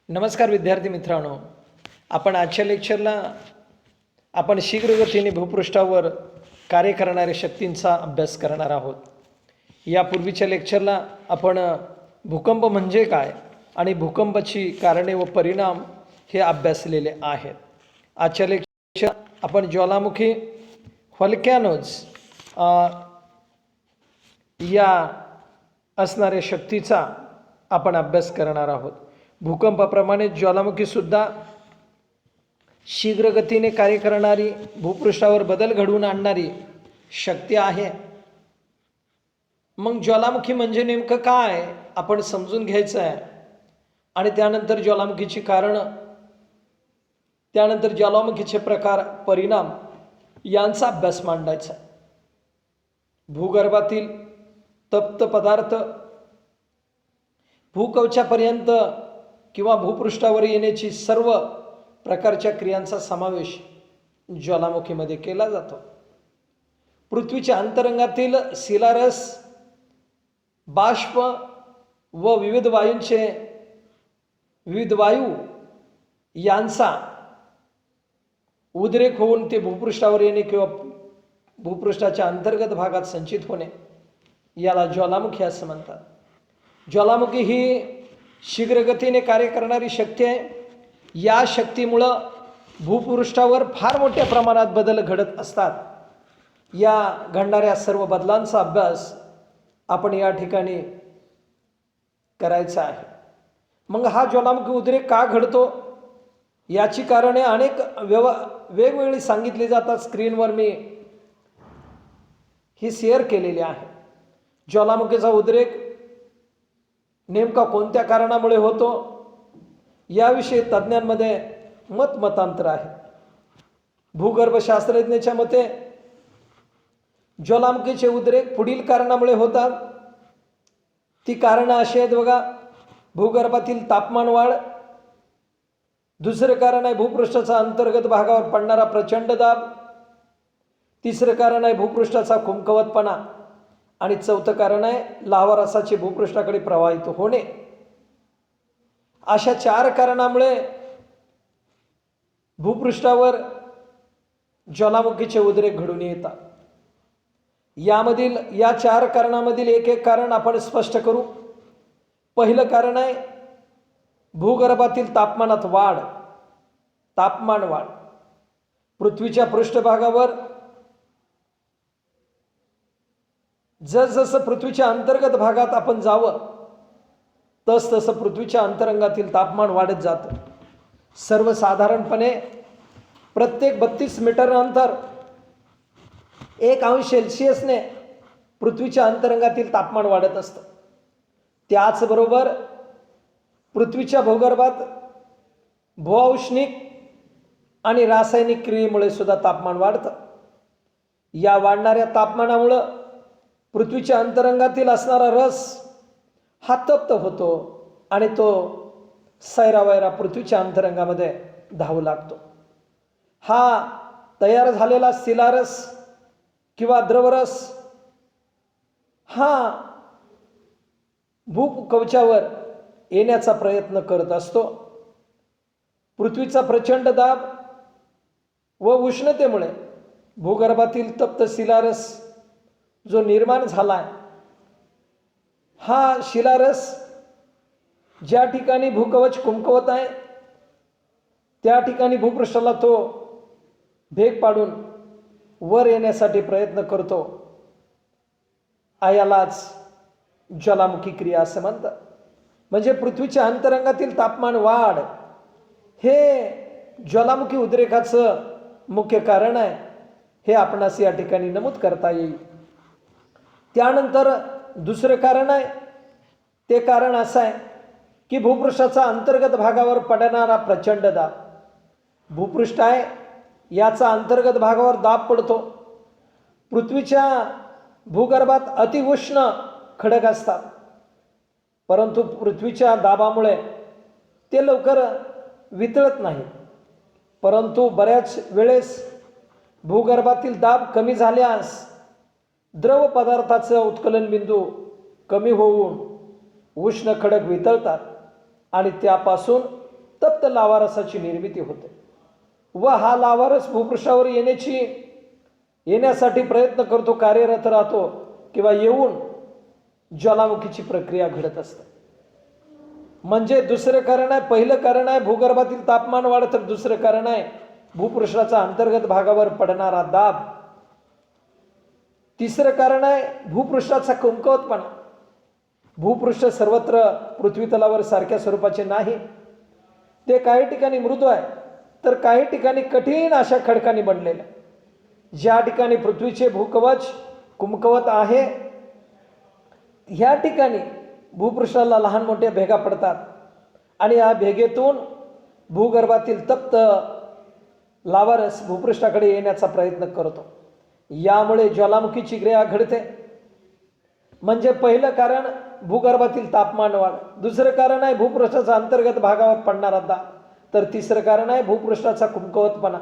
नमस्कार विद्यार्थी मित्रांनो, आपण आजच्या लेक्चरला आपण शीघ्रगतीने भूपृष्ठावर कार्य करणाऱ्या शक्तींचा अभ्यास करणार आहोत. यापूर्वीच्या लेक्चरला आपण भूकंप म्हणजे काय आणि भूकंपाची कारणे व परिणाम हे अभ्यासलेले आहेत. आजच्या लेक्चर आपण ज्वालामुखी व्हॉल्कॅनोज या असणाऱ्या शक्तीचा आपण अभ्यास करणार आहोत. भूकंपाप्रमाणे ज्वालामुखीसुद्धा शीघ्रगतीने कार्य करणारी, भूपृष्ठावर बदल घडवून आणणारी शक्ती आहे. मग ज्वालामुखी म्हणजे नेमकं काय आपण समजून घ्यायचं आहे आणि त्यानंतर ज्वालामुखीची कारणं, त्यानंतर ज्वालामुखीचे प्रकार, परिणाम यांचा अभ्यास मांडायचा. भूगर्भातील तप्त पदार्थ भूकवचापर्यंत किंवा भूपृष्ठावर येण्याची सर्व प्रकारच्या क्रियांचा समावेश ज्वालामुखीमध्ये केला जातो. पृथ्वीच्या अंतरंगातील शिलारस, बाष्प व विविध वायू यांचा उद्रेक होऊन ते भूपृष्ठावर येणे किंवा भूपृष्ठाच्या अंतर्गत भागात संचित होणे याला ज्वालामुखी असं म्हणतात. ज्वालामुखी ही शीघ्रगतीने कार्य करणारी शक्ती आहे. या शक्तीमुळं भूपृष्ठावर फार मोठ्या प्रमाणात बदल घडत असतात. या घडणाऱ्या सर्व बदलांचा अभ्यास आपण या ठिकाणी करायचा आहे. मग हा ज्वालामुखी उद्रेक का घडतो याची कारणे अनेक वेगवेगळी सांगितली जातात. स्क्रीनवर मी ही शेअर केलेली आहे. ज्वालामुखीचा उद्रेक नेमका कोणत्या कारणामुळे होतो याविषयी तज्ज्ञांमध्ये मतांतर आहे. भूगर्भशास्त्रज्ञांच्या मते ज्वालामुखीचे उद्रेक पुढील कारणामुळे होतात. ती कारणं अशी आहेत बघा. भूगर्भातील तापमान वाढ, दुसरं कारण आहे भूपृष्ठाचा अंतर्गत भागावर पडणारा प्रचंड दाब, तिसरं कारण आहे भूपृष्ठाचा कुमकवतपणा आणि चौथं कारण आहे लाव्हा रसाचे भूपृष्ठाकडे प्रवाहित होणे. अशा 4 कारणामुळे भूपृष्ठावर ज्वालामुखीचे उद्रेक घडून येतात. या 4 कारणामधील एक कारण आपण स्पष्ट करू. पहिलं कारण आहे भूगर्भातील तापमान वाढ. पृथ्वीच्या पृष्ठभागावर जसं पृथ्वीच्या अंतर्गत भागात आपण जावं तसं पृथ्वीच्या अंतरंगातील तापमान वाढत जातं. सर्वसाधारणपणे प्रत्येक 32 मीटर अंतर 1 अंश सेल्सिअसने पृथ्वीच्या अंतरंगातील तापमान वाढत असतं. त्याचबरोबर पृथ्वीच्या भूगर्भात भूऔष्णिक आणि रासायनिक क्रियेमुळे सुद्धा तापमान वाढतं. या वाढणाऱ्या तापमानामुळं पृथ्वीच्या अंतरंगातील असणारा रस हा तप्त होतो आणि तो सैरावैरा पृथ्वीच्या अंतरंगामध्ये धावू लागतो. हा तयार झालेला शिलारस किंवा द्रवरस हा भूकवचावर येण्याचा प्रयत्न करत असतो. पृथ्वीचा प्रचंड दाब व उष्णतेमुळे भूगर्भातील तप्त शिलारस जो निर्माण झालाय, हा शिलारस ज्या ठिकाणी भूकवच कुमकवत आहे त्या ठिकाणी भूपृष्ठाला तो भेग पाडून वर येण्यासाठी प्रयत्न करतो. यालाच ज्वालामुखी क्रिया असं म्हणतात. म्हणजे पृथ्वीच्या अंतरंगातील तापमान वाढ हे ज्वालामुखी उद्रेकाचं मुख्य कारण आहे. हे आपणास या ठिकाणी नमूद करता येईल. त्यानंतर दुसरं कारण आहे, ते कारण असं आहे की भूपृष्ठाचा अंतर्गत भागावर पडणारा प्रचंड दाब. भूपृष्ठ आहे याचा अंतर्गत भागावर दाब पडतो. पृथ्वीच्या भूगर्भात अतिउष्ण खडक असतात, परंतु पृथ्वीच्या दाबामुळे ते लवकर वितळत नाही. परंतु बऱ्याच वेळेस भूगर्भातील दाब कमी झाल्यास द्रव पदार्थाचा उत्कलन बिंदू कमी होऊन उष्ण खडक वितळतात आणि त्यापासून तप्त लावारसाची निर्मिती होते व हा लावारस भूपृष्ठावर येण्यासाठी प्रयत्न करतो, कार्यरत राहतो किंवा येऊन ज्वालामुखीची प्रक्रिया घडत असते. म्हणजे दुसरं कारण आहे, पहिलं कारण आहे भूगर्भातील तापमान वाढ, तर दुसरं कारण आहे भूपृष्ठाचा अंतर्गत भागावर पडणारा दाब. तिसरं कारण आहे भूपृष्ठाचा कमकुवतपणा. भूपृष्ठ सर्वत्र पृथ्वी तलावर सारख्या स्वरूपाचे नाही. ते काही ठिकाणी मृदू आहे तर काही ठिकाणी कठीण अशा खडकांनी बनलेले. ज्या ठिकाणी पृथ्वीचे भूकवच कुमकवत आहे ह्या ठिकाणी भूपृष्ठाला लहान मोठ्या भेगा पडतात आणि या भेगेतून भूगर्भातील तप्त लावारस भूपृष्ठाकडे येण्याचा प्रयत्न करतो. यामुळे ज्वालामुखीची क्रिया घडते. म्हणजे पहिलं कारण भूगर्भातील तापमान वाढ, दुसरं कारण आहे भूपृष्ठाचा अंतर्गत भागावर पडणारा दाब, तर तिसरं कारण आहे भूपृष्ठाचा कुमकुवतपणा.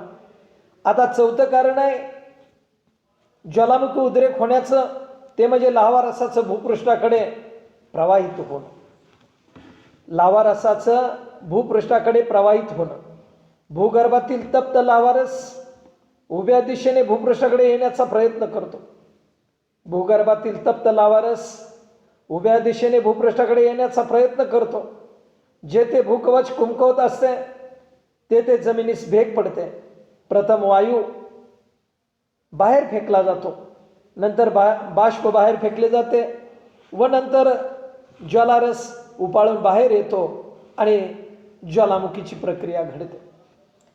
आता चौथं कारण आहे ज्वालामुखी उद्रेक होण्याचं, ते म्हणजे लावारसाचं भूपृष्ठाकडे प्रवाहित होणं. लावारसाचं भूपृष्ठाकडे प्रवाहित होणं. भूगर्भातील तप्त लावारस उभ्या दिशेने भूपृष्ठाकडे येण्याचा प्रयत्न करतो. भूगर्भातील तप्त लावारस उभ्या दिशेने भूपृष्ठाकडे येण्याचा प्रयत्न करतो. जेथे भूकवच कुमकवत असते तेथे जमिनीस भेग पडते. प्रथम वायू बाहेर फेकला जातो, नंतर बाष्प बाहेर फेकले जाते व नंतर ज्वालारस उपाळून बाहेर येतो आणि ज्वालामुखीची प्रक्रिया घडते.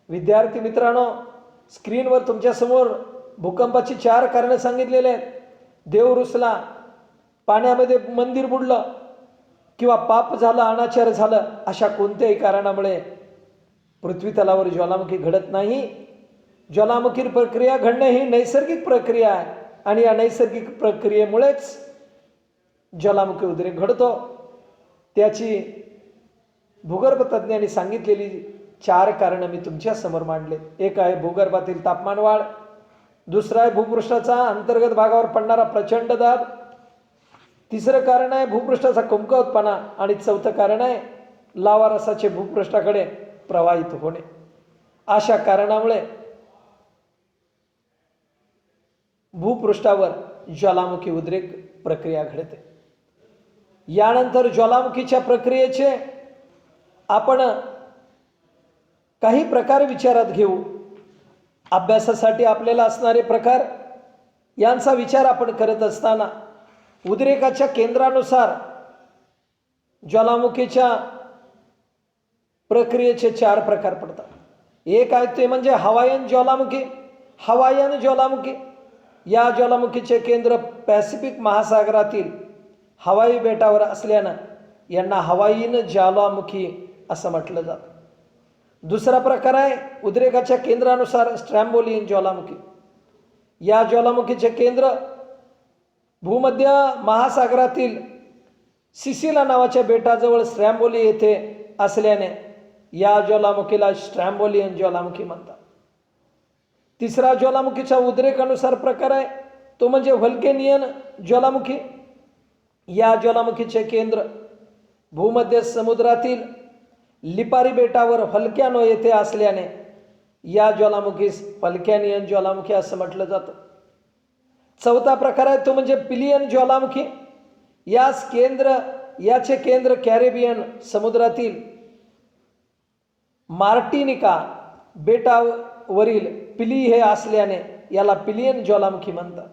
विद्यार्थी मित्रांनो, स्क्रीनवर तुमच्यासमोर भूकंपाची 4 कारणं सांगितलेले आहेत. देव रुसला, पाण्यामध्ये मंदिर बुडलं किंवा पाप झालं, अनाचार झालं, अशा कोणत्याही कारणामुळे पृथ्वी तलावर ज्वालामुखी घडत नाही. ज्वालामुखी प्रक्रिया घडणे ही नैसर्गिक प्रक्रिया आहे आणि या नैसर्गिक प्रक्रियेमुळेच ज्वालामुखी उद्रेक घडतो. त्याची भूगर्भ तज्ज्ञांनी सांगितलेली 4 कारणं मी तुमच्या समोर मांडले. एक आहे भूगर्भातील तापमान वाढ, दुसरा आहे भूपृष्ठाचा अंतर्गत भागावर पडणारा प्रचंड दाब, तिसरं कारण आहे भूपृष्ठाचा कुमकुवतपणा आणि चौथं कारण आहे लावारसाचे भूपृष्ठाकडे प्रवाहित होणे. अशा कारणामुळे भूपृष्ठावर ज्वालामुखी उद्रेक प्रक्रिया घडते. यानंतर ज्वालामुखीच्या प्रक्रियेचे आपण काही प्रकार विचारात घेऊ. अभ्यासासाठी आपल्याला असणारे प्रकार यांचा विचार आपण करत असताना उद्रेकाच्या केंद्रानुसार ज्वालामुखीच्या प्रक्रियेचे 4 प्रकार पडतात. एक आहे ते म्हणजे हवायन ज्वालामुखी. हवायन ज्वालामुखी या ज्वालामुखीचे केंद्र पॅसिफिक महासागरातील हवाई बेटावर असल्यानं यांना हवाईन ज्वालामुखी असं म्हटलं जातं. दुसरा प्रकार आहे उद्रेकाच्या केंद्रानुसार स्ट्रॅम्बोलियन ज्वालामुखी. या ज्वालामुखीचे केंद्र भूमध्य महासागरातील सिसिला नावाच्या बेटाजवळ स्ट्रॅम्बोली येथे असल्याने या ज्वालामुखीला स्ट्रॅम्बोलियन ज्वालामुखी म्हणतात. तिसरा ज्वालामुखीच्या उद्रेकानुसार प्रकार आहे तो म्हणजे व्हल्केनियन ज्वालामुखी. या ज्वालामुखीचे केंद्र भूमध्य समुद्रातील लिपारी बेटावर व्हल्कॅनो येथे असल्याने या ज्वालामुखीस व्हल्कॅनियन ज्वालामुखी असं म्हटलं जातं. चौथा प्रकार आहे तो म्हणजे पिलियन ज्वालामुखी. याचे केंद्र कॅरेबियन समुद्रातील मार्टिनिका बेटावरील पिली हे असल्याने याला पिलियन ज्वालामुखी म्हणतात.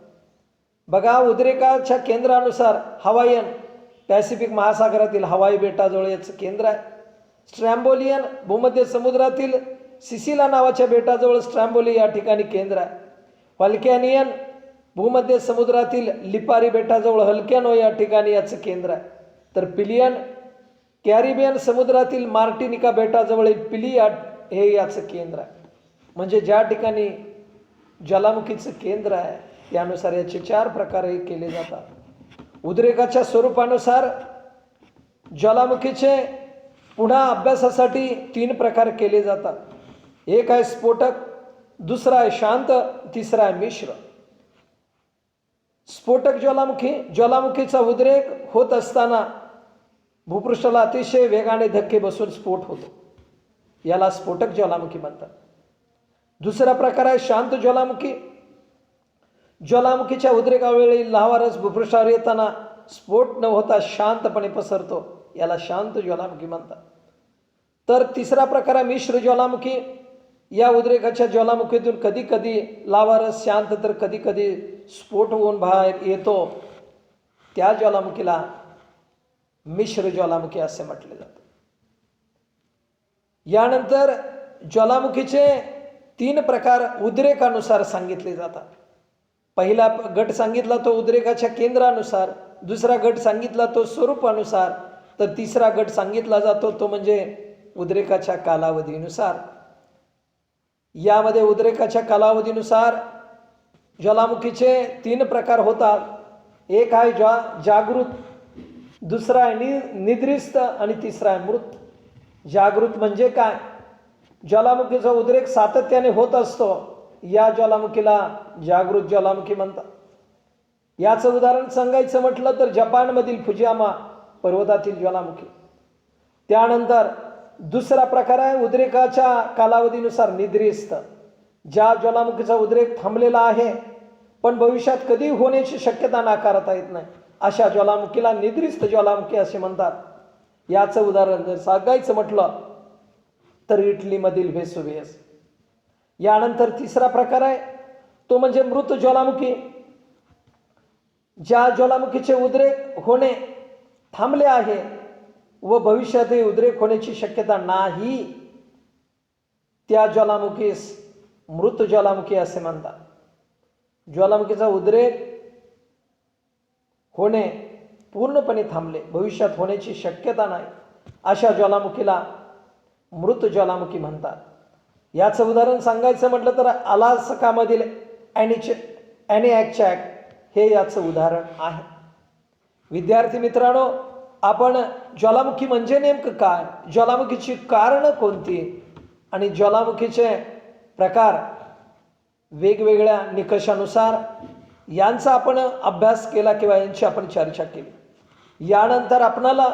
बघा, उद्रेकाच्या केंद्रानुसार हवाईयन पॅसिफिक महासागरातील हवाई बेटाजवळ याचं केंद्र आहे. स्ट्रॅम्बोलियन भूमध्य समुद्रातील सिसिला नावाच्या बेटाजवळ स्ट्रॅम्बोली या ठिकाणी केंद्र आहे. व्हल्कॅनियन भूमध्य समुद्रातील लिपारी बेटाजवळ व्हल्कॅनो या ठिकाणी याचं केंद्र आहे. तर पिलियन कॅरिबियन समुद्रातील मार्टिनिका बेटाजवळ पिली हे याचं केंद्र आहे. म्हणजे ज्या ठिकाणी ज्वालामुखीचं केंद्र आहे त्यानुसार याचे 4 प्रकार केले जातात. उद्रेकाच्या स्वरूपानुसार ज्वालामुखीचे पुन्हा अभ्यासासाठी 3 प्रकार केले जातात. एक आहे स्फोटक, दुसरा आहे शांत, तिसरा आहे मिश्र. स्फोटक ज्वालामुखीचा उद्रेक होत असताना भूपृष्ठाला अतिशय वेगाने धक्के बसून स्फोट होतो. याला स्फोटक ज्वालामुखी म्हणतात. दुसरा प्रकार आहे शांत ज्वालामुखी. ज्वालामुखीच्या उद्रेकावेळी लाव्हा रस भूपृष्ठावर येताना स्फोट न होता शांतपणे पसरतो, याला शांत ज्वालामुखी म्हणतात. तर तिसरा प्रकार आहे मिश्र ज्वालामुखी. या उद्रेकाच्या ज्वालामुखीतून कधी कधी लाव्हा रस शांत तर कधी कधी स्फोट होऊन बाहेर येतो, त्या ज्वालामुखीला मिश्र ज्वालामुखी असे म्हटले जाते. यानंतर ज्वालामुखीचे 3 प्रकार उद्रेकानुसार सांगितले जातात. पहिला गट सांगितला तो उद्रेकाच्या केंद्रानुसार, दुसरा गट सांगितला तो स्वरूपानुसार, तर तिसरा गट सांगितला जातो तो म्हणजे उद्रेकाच्या कालावधीनुसार. यामध्ये उद्रेकाच्या कालावधीनुसार ज्वालामुखीचे 3 प्रकार होतात. एक आहे जागृत, दुसरा आहे निद्रिस्त आणि तिसरा आहे मृत. जागृत म्हणजे काय? ज्वालामुखीचा उद्रेक सातत्याने होत असतो, या ज्वालामुखीला जागृत ज्वालामुखी म्हणतात. याचं उदाहरण सांगायचं म्हटलं तर जपानमधील फुजियामा पर्वतातील ज्वालामुखी. त्यानंतर दुसरा प्रकार आहे उद्रेकाच्या कालावधीनुसार निद्रिस्त. ज्या ज्वालामुखीचा उद्रेक थांबलेला आहे पण भविष्यात कधी होण्याची शक्यता नाकारता येत नाही, अशा ज्वालामुखीला निद्रिस्त ज्वालामुखी असे म्हणतात. याचं उदाहरण जर सांगायचं म्हटलं तर इटलीमधील व्हेसुव्हियस. यानंतर तिसरा प्रकार आहे तो म्हणजे मृत ज्वालामुखी. ज्या ज्वालामुखीचे उद्रेक होणे थांबले आहे व भविष्यातही उद्रेक होण्याची शक्यता नाही, त्या ज्वालामुखीस मृत ज्वालामुखी असे म्हणतात. ज्वालामुखीचा उद्रेक होणे पूर्णपणे थांबले, भविष्यात होण्याची शक्यता नाही, अशा ज्वालामुखीला मृत ज्वालामुखी म्हणतात. याचं उदाहरण सांगायचं म्हटलं तर अलास्कामधील ॲनिॲकचॅक हे याचं उदाहरण आहे. विद्यार्थी मित्रांनो, आपण ज्वालामुखी म्हणजे नेमकं काय, ज्वालामुखीची कारणं कोणती आणि ज्वालामुखीचे प्रकार वेगवेगळ्या निकषानुसार यांचा आपण अभ्यास केला किंवा यांची आपण चर्चा केली. यानंतर आपणाला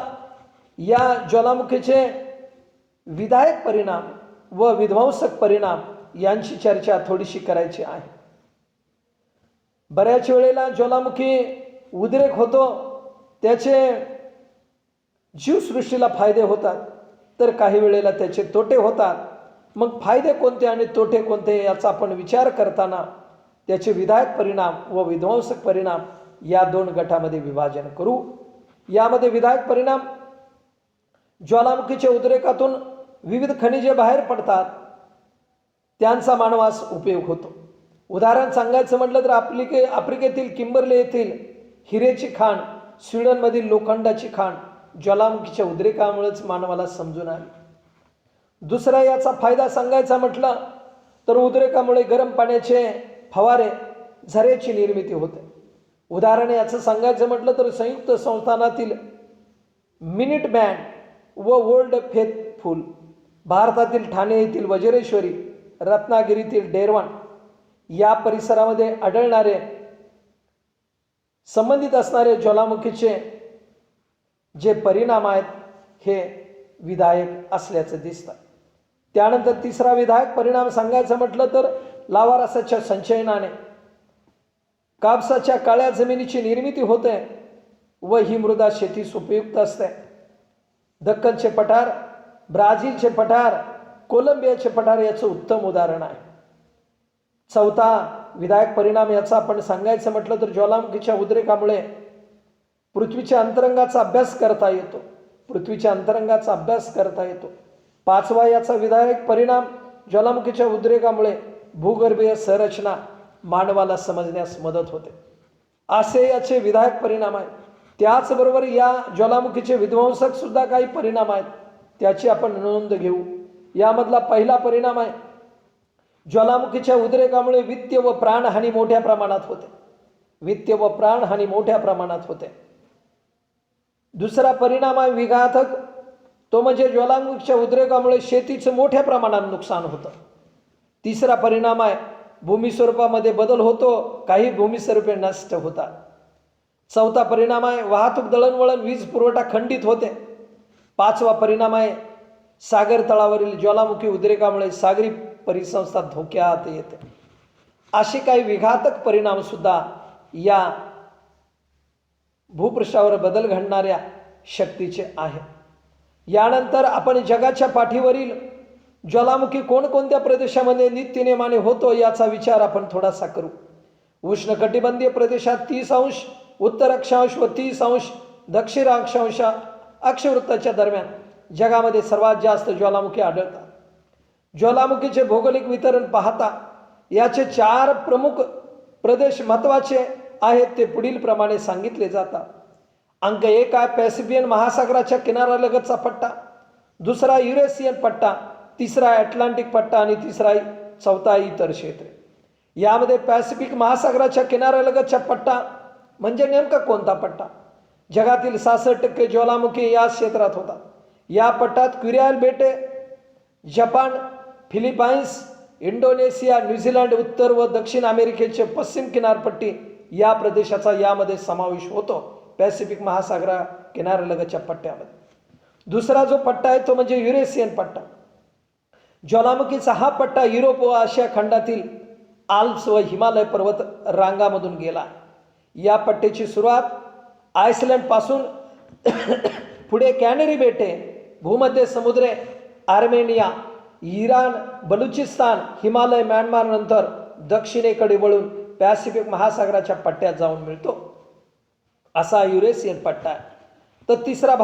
या ज्वालामुखीचे विधायक परिणाम व विध्वंसक परिणाम यांची चर्चा थोडीशी करायची आहे. बऱ्याच वेळेला ज्वालामुखी उद्रेक होतो, त्याचे जीवसृष्टीला फायदे होतात, तर काही वेळेला त्याचे तोटे होतात. मग फायदे कोणते आणि तोटे कोणते याचा आपण विचार करताना त्याचे विधायक परिणाम व विध्वंसक परिणाम या 2 गटामध्ये विभाजन करू. यामध्ये विधायक परिणाम, ज्वालामुखीच्या उद्रेकातून विविध खनिजे बाहेर पडतात, त्यांचा मानवास उपयोग होतो. उदाहरण सांगायचं म्हटलं तर आफ्रिकेतील किंबर्ले येथील हिरेची खाण, स्वीडनमधील लोखंडाची खाण ज्वालामुखीच्या उद्रेकामुळेच मानवाला समजून आली. दुसरा याचा फायदा सांगायचा म्हटलं तर उद्रेकामुळे गरम पाण्याचे फवारे, झऱ्याची निर्मिती होते. उदाहरण याचं सांगायचं म्हटलं तर संयुक्त संस्थानातील मिनिट मॅन व ओल्ड फेथफुल, भारतातील ठाणे येथील वज्रेश्वरी, रत्नागिरीतील डेरवण या परिसरामध्ये आढळणारे संबंधित असणारे ज्वालामुखीचे जे परिणाम आहेत हे विधायक असल्याचं दिसतं. त्यानंतर तिसरा विधायक परिणाम सांगायचं म्हटलं तर लाव्हा रसाच्या संचयनाने कापसाच्या काळ्या जमिनीची निर्मिती होते व ही मृदा शेतीस उपयुक्त असते. दक्खनचे पठार, ब्राझीलचे पठार, कोलंबियाचे पठार याचं उत्तम उदाहरण आहे. चौथा विधायक परिणाम याचा आपण सांगायचं म्हटलं तर ज्वालामुखीच्या उद्रेकामुळे पृथ्वीच्या अंतरंगाचा अभ्यास करता येतो. पृथ्वीच्या अंतरंगाचा अभ्यास करता येतो. पाचवा याचा विधायक परिणाम, ज्वालामुखीच्या उद्रेकामुळे भूगर्भीय संरचना मानवाला समजण्यास मदत होते. असे याचे विधायक परिणाम आहेत. त्याचबरोबर या ज्वालामुखीचे विध्वंसक सुद्धा काही परिणाम आहेत, त्याची आपण नोंद घेऊ. यामधला पहिला परिणाम आहे ज्वालामुखीच्या उद्रेकामुळे वित्तीय व प्राणहानी मोठ्या प्रमाणात होते. वित्तीय व प्राणहानी मोठ्या प्रमाणात होते. दुसरा परिणाम आहे विघातक, तो म्हणजे ज्वालामुखीच्या उद्रेकामुळे शेतीचं मोठ्या प्रमाणात नुकसान होतं. तिसरा परिणाम आहे भूमिस्वरूपामध्ये बदल होतो, काही भूमिस्वरूपे नष्ट होतात. चौथा परिणाम आहे वाहतूक, दळणवळण, वीज पुरवठा खंडित होते. पाचवा परिणाम आहे सागर तळावरील ज्वालामुखी उद्रेकामुळे सागरी परिसंस्था धोक्यात येते. असे काही विघातक परिणाम सुद्धा या भूपृष्ठावर बदल घडणाऱ्या शक्तीचे आहे. यानंतर आपण जगाच्या पाठीवरील ज्वालामुखी कोणकोणत्या प्रदेशामध्ये नित्यनेमाने होतो याचा विचार आपण थोडासा करू. उष्णकटिबंधीय प्रदेशात 30 अंश उत्तर अक्षांश व 30 अंश दक्षिण अक्षांश अक्षवृत्ताच्या दरम्यान जगामध्ये सर्वात जास्त ज्वालामुखी आढळतात. ज्वालामुखीचे भौगोलिक वितरण पाहता याचे 4 प्रमुख प्रदेश महत्त्वाचे आहेत. ते पुढील प्रमाणे सांगितले जातात. अंक 1 आहे पॅसिफियन महासागराच्या किनाऱ्यालगतचा पट्टा, दुसरा युरेशियन पट्टा, तिसरा अटलांटिक पट्टा आणि चौथा इतर क्षेत्रे. यामध्ये पॅसिफिक महासागराच्या किनाऱ्यालगतचा पट्टा म्हणजे नेमका कोणता पट्टा? जगातील 66% ज्वालामुखी या क्षेत्रात होतात. या पट्ट्यात कुरिल बेटे, जपान, फिलिपाईन्स, इंडोनेशिया, न्यूझीलंड, उत्तर व दक्षिण अमेरिकेचे पश्चिम किनारपट्टी या प्रदेशाचा यामध्ये समावेश होतो. पॅसिफिक महासागरा किनाऱ्यालगतच्या पट्ट्यामध्ये दुसरा जो पट्टा आहे तो म्हणजे युरेशियन पट्टा. ज्वालामुखीचा हा पट्टा युरोप व आशिया खंडातील आल्प्स व हिमालय पर्वत रांगामधून गेला. या पट्ट्याची सुरुवात आइसलँड पासून पुढे कॅनरी बेटे, भूमध्य समुद्र, Armenia, Iran, Balochistan, Himalaya, Myanmar नंतर दक्षिणेकडे वळून पॅसिफिक महासागराच्या पट्ट्यात जाऊन मिळतो. असा युरेशियन पट्टा आहे. तर तिसरा भाग